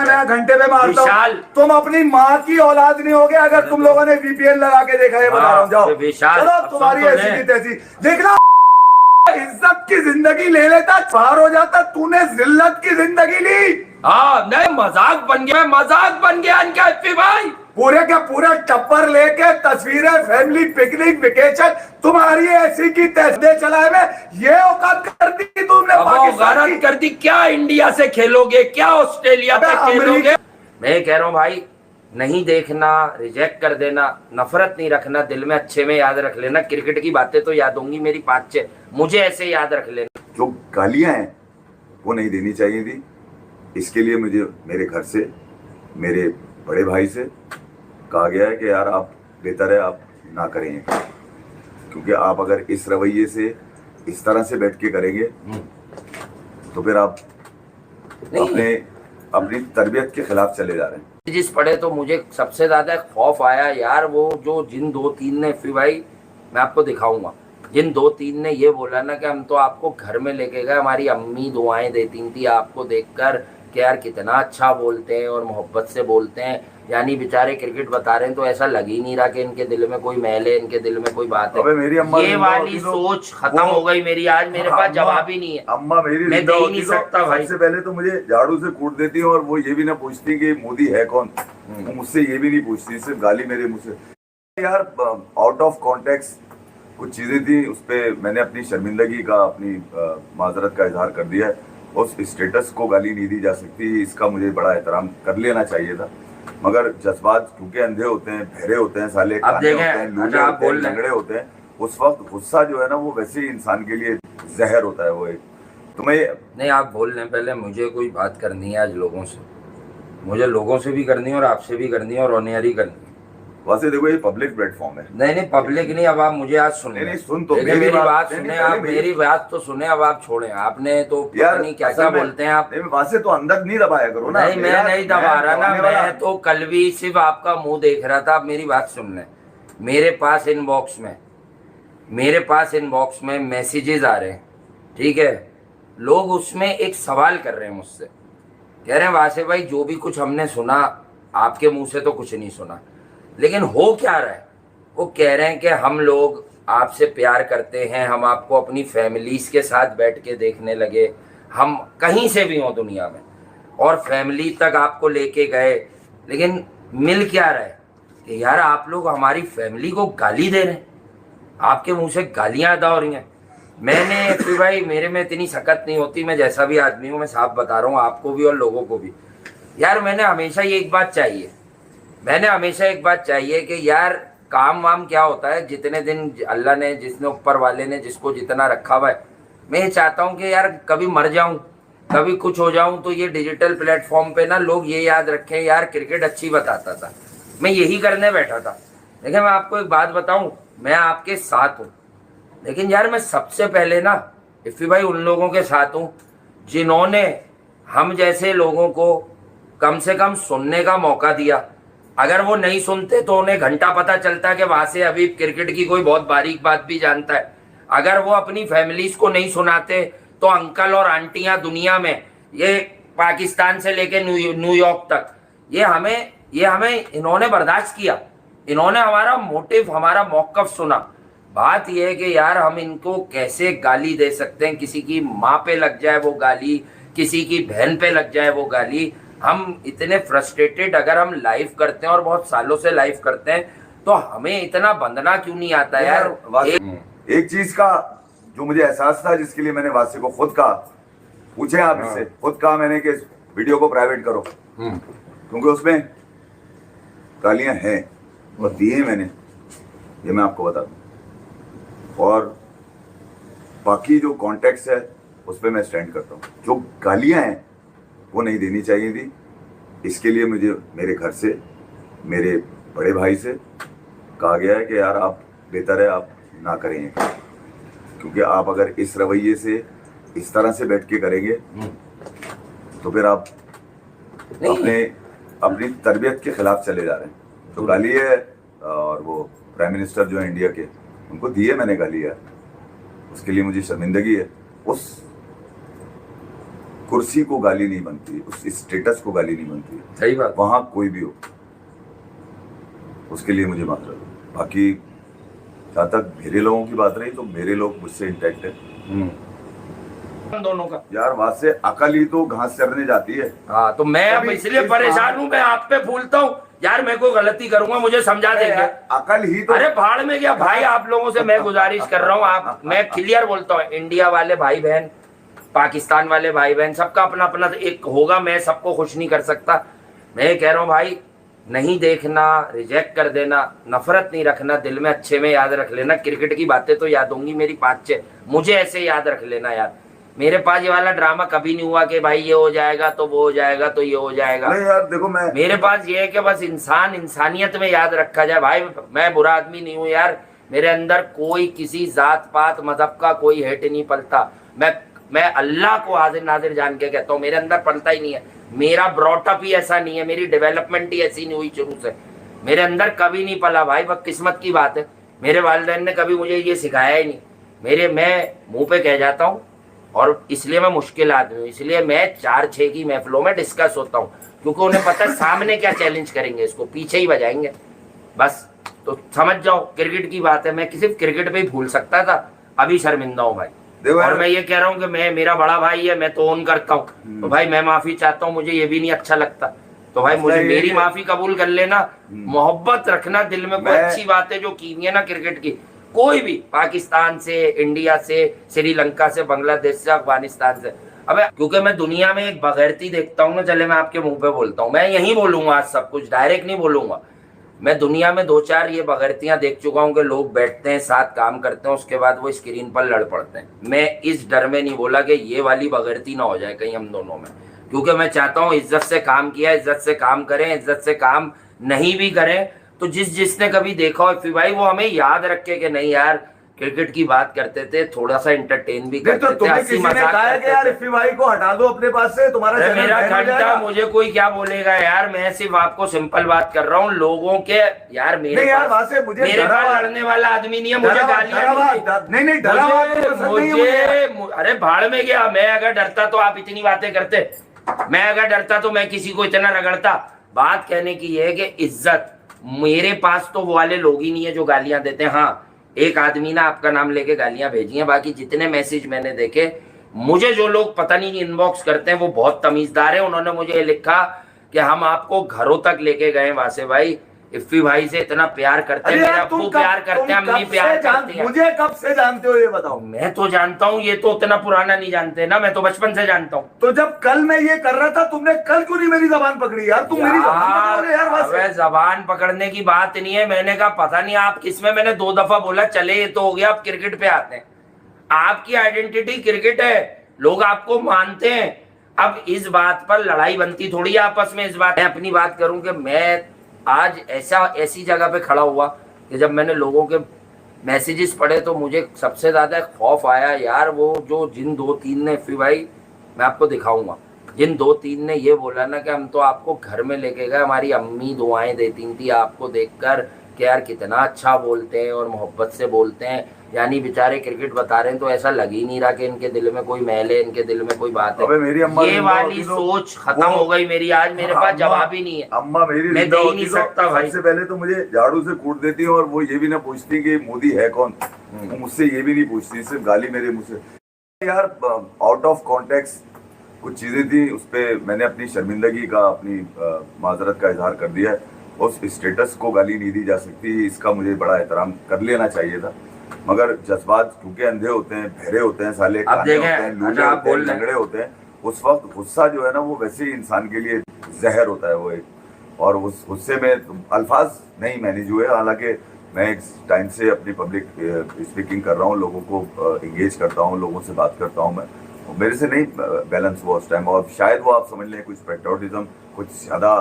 मैं घंटे में मारता हूँ। तुम अपनी माँ की औलाद नहीं होगे अगर तुम लोगों ने वीपीएन लगा के देखा है, बता रहा हूँ। जाओ चलो, तुम्हारी ऐसी की तैसी देखना। इज्जत की जिंदगी ले लेता, बाहर हो जाता, तूने जिल्लत की जिंदगी ली। हाँ नहीं, मजाक बन गया, मजाक बन गया इनका एफपी भाई। पूरे के पूरे टप्पर लेके तस्वीरें, फैमिली पिकनिक, वेकेशन, तुम्हारी ऐसी की तैसे चलाए में ये औकात कर दी तुमने पाकिस्तान की। कर दी। क्या इंडिया से खेलोगे, क्या ऑस्ट्रेलिया से खेलोगे? मैं कह रहा हूँ भाई, नहीं देखना, रिजेक्ट कर देना, नफरत नहीं रखना दिल में, अच्छे में याद रख लेना। क्रिकेट की बातें तो याद होंगी मेरी 5-6, मुझे ऐसे याद रख लेना। जो गालियां हैं वो नहीं देनी चाहिए थी। इसके लिए मुझे मेरे घर से, मेरे बड़े भाई से कहा गया है कि यार आप बेहतर है आप ना करें, क्योंकि आप अगर इस रवैये से, इस तरह से बैठ के करेंगे तो फिर आप अपनी तरबियत के खिलाफ चले जा रहे हैं। जिस पढ़े तो मुझे सबसे ज्यादा खौफ आया यार, वो जो जिन 2-3 ने, फिर भाई मैं आपको दिखाऊंगा, जिन 2-3 ने ये बोला ना कि हम तो आपको घर में लेके गए, हमारी अम्मी दुआएं देती थी आपको देखकर कि यार कितना अच्छा बोलते हैं और मोहब्बत से बोलते हैं, यानी बेचारे क्रिकेट बता रहे हैं तो ऐसा लग ही नहीं रहा कि इनके दिल में कोई मैल है, इनके दिल में कोई बात है। मेरी अम्मा ये वाली सोच खत्म हो गई मेरी। आज मेरे पास जवाब ही नहीं है, अम्मा मेरी मैं दे ही नहीं सकता भाई। सबसे पहले तो मुझे झाड़ू से कूट देती और वो ये भी ना पूछती कि मोदी है कौन, वो मुझसे ये भी नहीं पूछती, सिर्फ गाली मेरे मुंह से। यार आउट ऑफ कॉन्टेक्स्ट कुछ चीजें थी, उस पर मैंने अपनी शर्मिंदगी का, अपनी माजरत का इजहार कर दिया है। उस स्टेटस को गाली नहीं दी जा सकती, इसका मुझे बड़ा एहतराम कर लेना चाहिए था, मगर जज्बात क्योंकि अंधे होते हैं, बहरे होते हैं, साले काने होते हैं, लूले होते हैं, लंगड़े होते हैं, उस वक्त गुस्सा जो है ना वो वैसे ही इंसान के लिए जहर होता है। वो एक तुम्हें नहीं, आप बोल रहे हैं, पहले मुझे कोई बात करनी है आज लोगों से, मुझे लोगों से भी करनी है और आपसे भी करनी है और ऑनएयर करनी है। वैसे देखो ये पब्लिक प्लेटफॉर्म है। नहीं पब्लिक नहीं, अब आप मुझे आज सुने। नहीं सुन तो मेरी बात सुने, आप मेरी बात तो सुने, अब आप छोड़े। आपने तो पता नहीं क्या क्या बोलते हैं आप। वैसे तो अंदर नहीं दबाया करो ना। नहीं, मैं नहीं दबा रहा ना, मैं तो कल भी सिर्फ आपका मुंह देख रहा था। आप मेरी बात सुन लें। मेरे पास इनबॉक्स में मैसेजेस आ रहे हैं, ठीक है, लोग उसमें एक सवाल कर रहे हैं मुझसे, कह रहे हैं वासे भाई जो भी कुछ हमने सुना आपके मुंह से तो कुछ नहीं सुना, लेकिन हो क्या रहा है। वो कह रहे हैं कि हम लोग आपसे प्यार करते हैं, हम आपको अपनी फैमिलीज के साथ बैठ के देखने लगे, हम कहीं से भी हों दुनिया में, और फैमिली तक आपको लेके गए, लेकिन मिल क्या रहा है कि यार आप लोग हमारी फैमिली को गाली दे रहे हैं, आपके मुंह से गालियां अदा हो रही हैं। मैंने फिर भाई मेरे में इतनी सकत नहीं होती, मैं जैसा भी आदमी हूँ मैं साफ बता रहा हूँ आपको भी और लोगों को भी। यार मैंने हमेशा ये एक बात चाहिए कि यार काम वाम क्या होता है, जितने दिन अल्लाह ने, जिसने ऊपर वाले ने जिसको जितना रखा हुआ है, मैं ये चाहता हूँ कि यार कभी मर जाऊं, कभी कुछ हो जाऊं तो ये डिजिटल प्लेटफॉर्म पे ना लोग ये याद रखें यार क्रिकेट अच्छी बताता था। मैं यही करने बैठा था। लेकिन मैं आपको एक बात बताऊं, मैं आपके साथ हूँ, लेकिन यार मैं सबसे पहले ना इफ़ी भाई उन लोगों के साथ हूँ जिन्होंने हम जैसे लोगों को कम से कम सुनने का मौका दिया। अगर वो नहीं सुनते तो उन्हें घंटा पता चलता कि वहां से अभी क्रिकेट की कोई बहुत बारीक बात भी जानता है। अगर वो अपनी फैमिलीज को नहीं सुनाते तो अंकल और आंटियां दुनिया में, ये पाकिस्तान से लेके न्यूयॉर्क तक, ये हमें इन्होंने बर्दाश्त किया, इन्होंने हमारा मोटिव, हमारा मौकफ सुना। बात यह है कि यार हम इनको कैसे गाली दे सकते हैं, किसी की माँ पे लग जाए वो गाली, किसी की बहन पे लग जाए वो गाली। हम इतने फ्रस्ट्रेटेड अगर हम लाइव करते हैं और बहुत सालों से लाइव करते हैं तो हमें इतना बंदना क्यों नहीं आता यार। एक चीज का जो मुझे एहसास था, जिसके लिए मैंने वासी को खुद कहा, पूछे आप इससे, खुद कहा मैंने कि वीडियो को प्राइवेट करो, क्योंकि उसमें गालियां हैं और दी है मैंने, ये मैं आपको बता दूं। और बाकी जो कॉन्टेक्स्ट है उस पर मैं स्टैंड करता हूँ। जो गालियां हैं वो नहीं देनी चाहिए थी। इसके लिए मुझे मेरे घर से, मेरे बड़े भाई से कहा गया है कि यार आप बेहतर है आप ना करें, क्योंकि आप अगर इस रवैये से, इस तरह से बैठ के करेंगे तो फिर आप अपनी तरबियत के खिलाफ चले जा रहे हैं। तो गाली है, और वो प्राइम मिनिस्टर जो है इंडिया के, उनको दी है मैंने गाली है, उसके लिए मुझे शर्मिंदगी है। उस कुर्सी को गाली नहीं बनती, उस स्टेटस को गाली नहीं बनती, सही बात। वहां कोई भी हो उसके लिए मुझे माजरत है। बाकी जहां तक मेरे लोगों की बात रही तो मेरे लोग मुझसे इंटैक्ट है। हम दोनों का यार वहां से अकल ही तो घास चरने जाती है। हाँ, तो मैं अब कभी इसलिए इस परेशान हूँ, मैं आप पे फूलता हूँ यार, मैं कोई गलती करूंगा मुझे समझा देंगे। अकल ही तो अरे भाड़ में गया भाई, आप लोगों से मैं गुजारिश कर रहा हूँ, आप, मैं क्लियर बोलता हूँ, इंडिया वाले भाई बहन, पाकिस्तान वाले भाई बहन, सबका अपना अपना एक होगा, मैं सबको खुश नहीं कर सकता। मैं ये कह रहा हूँ भाई, नहीं देखना, रिजेक्ट कर देना, नफरत नहीं रखना दिल में, अच्छे में याद रख लेना। क्रिकेट की बातें तो याद होंगी मेरी 5-6, मुझे ऐसे याद रख लेना यार। मेरे पास ये वाला ड्रामा कभी नहीं हुआ कि भाई ये हो जाएगा तो वो हो जाएगा तो ये हो जाएगा। नहीं यार देखो, मैं मेरे पास ये है कि बस इंसान इंसानियत में याद रखा जाए भाई। मैं बुरा आदमी नहीं हूँ यार, मेरे अंदर कोई किसी जात पात मजहब का कोई हेट नहीं पलता। मैं अल्लाह को हाजिर नाजिर जान के कहता हूँ, मेरे अंदर पलता ही नहीं है। मेरा ब्रॉटअप ही ऐसा नहीं है, मेरी डेवलपमेंट ही ऐसी नहीं हुई शुरू से, मेरे अंदर कभी नहीं पला भाई। बस किस्मत की बात है, मेरे वालिदैन ने कभी मुझे ये सिखाया ही नहीं। मैं मुंह पे कह जाता हूँ, और इसलिए मैं मुश्किल आदमी हूँ, इसलिए मैं 4-6 की महफिलों में डिस्कस होता हूँ, क्योंकि उन्हें पता है सामने क्या चैलेंज करेंगे, इसको पीछे ही बजाएंगे बस। तो समझ जाओ, क्रिकेट की बात है, मैं सिर्फ क्रिकेट पे ही भूल सकता था, अभी शर्मिंदा हूँ भाई। और मैं ये कह रहा हूँ कि मेरा बड़ा भाई है, मैं तो ओन करता हूँ, तो भाई मैं माफी चाहता हूँ, मुझे ये भी नहीं अच्छा लगता, तो भाई मुझे मेरी माफी कबूल कर लेना। मोहब्बत रखना दिल में, कोई अच्छी बातें जो की है ना क्रिकेट की, कोई भी, पाकिस्तान से, इंडिया से, श्रीलंका से, बांग्लादेश से, अफगानिस्तान से, अबे क्योंकि मैं दुनिया में एक बगैरती देखता हूँ ना, चले मैं आपके मुंह पे बोलता हूँ, मैं यही बोलूंगा आज सब कुछ, डायरेक्ट नहीं बोलूंगा। मैं दुनिया में 2-4 ये बगैरतियां देख चुका हूँ कि लोग बैठते हैं, साथ काम करते हैं, उसके बाद वो स्क्रीन पर लड़ पड़ते हैं। मैं इस डर में नहीं बोला कि ये वाली बगैरती ना हो जाए कहीं हम दोनों में, क्योंकि मैं चाहता हूँ इज्जत से काम किया, इज्जत से काम करें, इज्जत से काम नहीं भी करें तो जिसने कभी देखा हो इफ्फी भाई, वो हमें याद रखे कि नहीं यार क्रिकेट की बात करते थे, थोड़ा सा एंटरटेन भी करते थे, हंसी मजाक करते थे। यार इफ्फी भाई को हटा दो अपने पास से, तुम्हारा मेरा घंटा, मुझे कोई क्या बोलेगा यार, मैं सिर्फ आपको सिंपल बात कर रहा हूँ लोगों के। यार मेरे पास लड़ने वाला आदमी नहीं है, मुझे गालियां नहीं, मुझे अरे भाड़ में गया। मैं अगर डरता तो आप इतनी बातें करते, मैं अगर डरता तो मैं किसी को इतना रगड़ता। बात कहने की ये है कि इज्जत मेरे पास तो वो वाले लोग ही नहीं है जो गालियां देते हैं। हाँ, एक आदमी ना आपका नाम लेके गालियां भेजी हैं, बाकी जितने मैसेज मैंने देखे, मुझे जो लोग पता नहीं इनबॉक्स करते हैं वो बहुत तमीजदार है। उन्होंने मुझे लिखा कि हम आपको घरों तक लेके गए वासे भाई, इफ्फी भाई से इतना प्यार करते हैं, मेरा अब्बू प्यार करते हैं, अम्मी प्यार करती हैं। मुझे कब से जानते हो ये बताओ? मैं तो जानता हूँ, ये तो उतना पुराना नहीं जानते ना, मैं तो बचपन से जानता हूँ। तो जब कल मैं ये कर रहा था, तुमने कल क्यों नहीं मेरी जबान पकड़ी यार? तुम मेरी जबान पकड़ोगे यार। बस जबान पकड़ने की बात नहीं है, मैंने कहा पता नहीं आप किसमें, मैंने 2 दफा बोला चले, ये तो हो गया, अब क्रिकेट पे आते हैं। आपकी आइडेंटिटी क्रिकेट है, लोग आपको मानते हैं। अब इस बात पर लड़ाई बनती थोड़ी आपस में। इस बात मैं अपनी बात करूं कि मैं आज ऐसी जगह पे खड़ा हुआ कि जब मैंने लोगों के मैसेजेस पढ़े तो मुझे सबसे ज्यादा खौफ आया यार। वो जो जिन 2-3 ने, फिर भाई मैं आपको दिखाऊंगा, जिन 2-3 ने ये बोला ना कि हम तो आपको घर में लेके गए, हमारी अम्मी दुआएं देती थी आपको देखकर कि यार कितना अच्छा बोलते हैं और मोहब्बत से बोलते हैं, यानी बेचारे क्रिकेट बता रहे हैं तो ऐसा लग ही नहीं रहा कि इनके दिल में कोई मैल है, इनके दिल में कोई बात है। मेरी अम्मा ये वाली सोच खत्म हो गई मेरी आज, मेरे पास जवाब ही नहीं है। अम्मा मेरी मैं दे ही नहीं सकता भाई। सबसे पहले तो मुझे झाड़ू से कूट देती है और वो ये भी ना पूछती कि मोदी है कौन, वो मुझसे ये भी नहीं पूछती, सिर्फ गाली मेरे मुंह से। यार आउट ऑफ कॉन्टेक्स्ट कुछ चीजें थी, उस पर मैंने अपनी शर्मिंदगी का, अपनी माजरत का इजहार कर दिया है। उस स्टेटस को गाली नहीं दी जा सकती, इसका मुझे बड़ा एहतराम कर लेना चाहिए था, मगर जज्बात क्योंकि अंधे होते हैं, बहरे होते हैं, साले काने होते हैं, लूले होते हैं, लंगड़े होते हैं, उस वक्त गुस्सा जो है ना वो वैसे ही इंसान के लिए जहर होता है वो एक, और उस गुस्से में अल्फाज नहीं मैनेज हुए। हालांकि मैं एक टाइम से अपनी पब्लिक स्पीकिंग कर रहा हूँ, लोगों को इंगेज करता हूँ, लोगों से बात करता हूँ, मैं मेरे से नहीं बैलेंस हुआ उस टाइम, और शायद वो आप समझ लें कुछ पेट्रियोटिज्म कुछ ज्यादा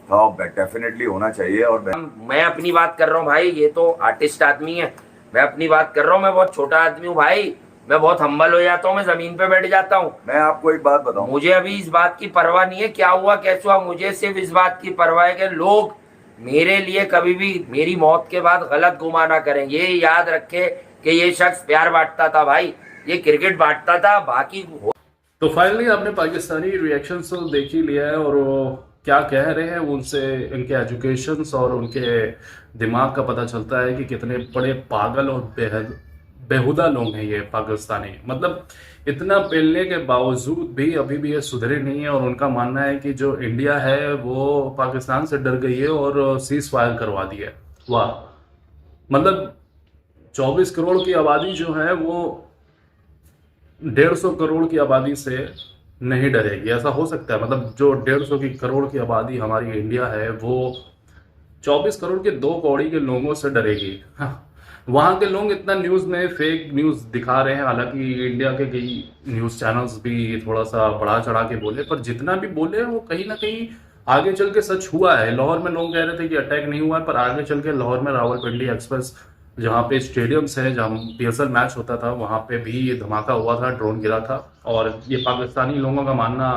था, डेफिनेटली होना चाहिए। और मैं अपनी बात कर रहा हूँ भाई, ये तो आर्टिस्ट आदमी है, मैं अपनी बात कर रहा हूँ, मैं बहुत छोटा आदमी हूँ भाई, मैं बहुत हम्बल हो जाता हूँ, मैं जमीन पे बैठ जाता हूँ। मैं आपको एक बात बताऊं, मुझे अभी इस बात की परवाह नहीं है क्या हुआ कैसे हुआ, मुझे सिर्फ इस बात की परवाह है कि लोग मेरे लिए कभी भी मेरी मौत के बाद गलत गुमा ना करें। ये याद रखे कि ये शख्स प्यार बांटता था भाई, ये क्रिकेट बांटता था, बाकी तो फाइनली आपने पाकिस्तानी रिएक्शंस तो देख ही लिया है, और वो क्या कह रहे हैं उनसे इनके एजुकेशंस और उनके दिमाग का पता चलता है कि कितने बड़े पागल और बेहुदा लोग हैं ये पाकिस्तानी। मतलब इतना पेलने के बावजूद भी अभी भी ये सुधरे नहीं है, और उनका मानना है कि जो इंडिया है वो पाकिस्तान से डर गई है और सीज फायर करवा दी है। वाह, मतलब 24 करोड़ की आबादी जो है वो 150 करोड़ की आबादी से नहीं डरेगी, ऐसा हो सकता है? मतलब जो 150 करोड़ की आबादी हमारी इंडिया है वो 24 करोड़ के 2 कौड़ी के लोगों से डरेगी? हाँ। वहाँ के लोग इतना न्यूज़ में फेक न्यूज़ दिखा रहे हैं, हालांकि इंडिया के कई न्यूज़ चैनल्स भी थोड़ा सा बढ़ा चढ़ा के बोले, पर जितना भी बोले वो कहीं ना कहीं आगे चल के सच हुआ है। लाहौर में लोग कह रहे थे कि अटैक नहीं हुआ है, पर आगे चल के लाहौर में रावलपिंडी एक्सप्रेस जहाँ पे स्टेडियम्स है, जहाँ PSL मैच होता था, वहाँ पे भी ये धमाका हुआ था, ड्रोन गिरा था। और ये पाकिस्तानी लोगों का मानना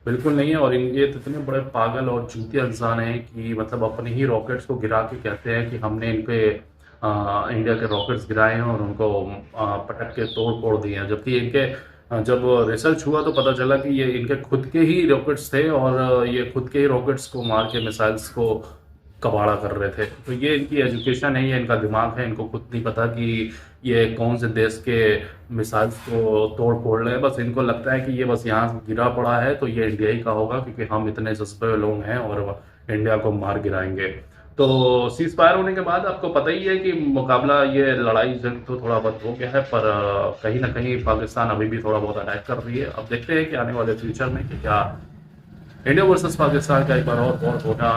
बिल्कुल नहीं है, और ये तो इतने बड़े पागल और चूतिया इंसान हैं कि मतलब अपने ही रॉकेट्स को गिरा के कहते हैं कि हमने इनके इंडिया के रॉकेट्स गिराए हैं और उनको पटक के तोड़ फोड़ दिए हैं। जबकि इनके जब रिसर्च हुआ तो पता चला कि ये इनके खुद के ही रॉकेट्स थे, और ये खुद के ही रॉकेट्स को मार के मिसाइल्स को कबाड़ा कर रहे थे। तो ये इनकी एजुकेशन है, ये इनका दिमाग है, इनको खुद नहीं पता कि ये कौन से देश के मिसाइल्स को तोड़ फोड़ रहे हैं। बस इनको लगता है कि ये बस यहाँ गिरा पड़ा है तो ये इंडिया ही का होगा, क्योंकि हम इतने जज्बे लोग हैं और इंडिया को मार गिराएंगे। तो सीज फायर होने के बाद आपको पता ही है कि मुकाबला, ये लड़ाई जंग तो थोड़ा बहुत हो गया है, पर कहीं ना कहीं पाकिस्तान अभी भी थोड़ा बहुत अटैक कर रही है। अब देखते हैं कि आने वाले फ्यूचर में कि क्या इंडिया वर्सेस पाकिस्तान का एक बार और वॉर होना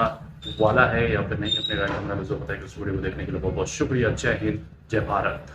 वाला है या फिर नहीं। अपने राय में जो बताया कि इस वीडियो को देखने के लिए बहुत बहुत शुक्रिया। जय हिंद, जय भारत।